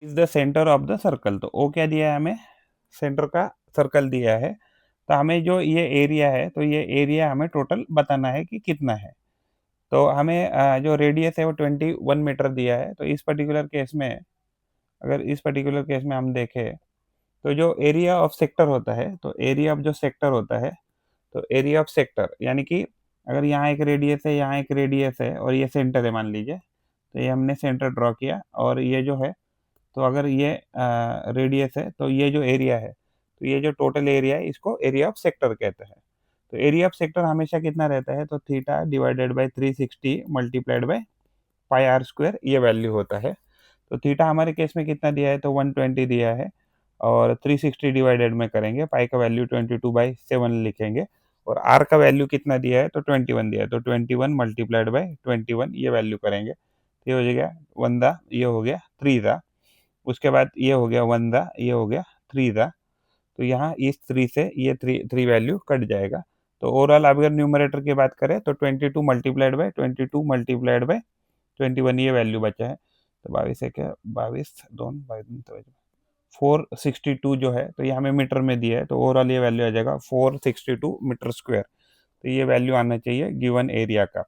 Is the centre of the circle. तो ओ क्या दिया है हमें, सेंटर का सर्कल दिया है। तो हमें जो ये एरिया है, तो ये एरिया हमें टोटल बताना है कि कितना है। तो हमें जो रेडियस है वो 21 मीटर दिया है। तो इस पर्टिकुलर केस में, अगर इस पर्टिकुलर केस में हम देखें, तो जो एरिया ऑफ सेक्टर होता है, तो एरिया ऑफ जो सेक्टर होता है, तो एरिया ऑफ सेक्टर यानी कि अगर यहाँ एक रेडियस है, यहाँ एक रेडियस है और ये सेंटर है मान लीजिए, तो ये हमने सेंटर ड्रॉ किया और ये जो है, तो अगर ये रेडियस है तो ये जो एरिया है, तो ये जो टोटल एरिया है इसको एरिया ऑफ सेक्टर कहते हैं। तो एरिया ऑफ सेक्टर हमेशा कितना रहता है, तो theta divided by 360 multiplied by pi R square, ये वैल्यू होता है। तो थीटा हमारे केस में कितना दिया है, तो 120 दिया है और 360 डिवाइडेड में करेंगे, पाई का वैल्यू 22/7 लिखेंगे और आर का वैल्यू कितना दिया है, तो 21 दिया है, तो 21 मल्टीप्लाइड बाय 21 ये वैल्यू करेंगे। तो ये हो जाएगा 1 दा, ये हो गया 3 दा, उसके बाद ये हो गया 1 दा, ये हो गया 3 दा। तो यहाँ इस 3 से ये 3 वैल्यू कट जाएगा। तो ओवरऑल अगर न्यूमरेटर की बात करें तो 22 मल्टीप्लाइड बाय 22 मल्टीप्लाइड बाय 21 ये वैल्यू बचा है। तो 22 है क्या, 22 दोन 462 जो है, तो ये हमें मीटर में दिया है, तो ओवरऑल ये वैल्यू आ जाएगा 462 मीटर स्क्वायर। तो ये वैल्यू आना चाहिए गिवन एरिया का।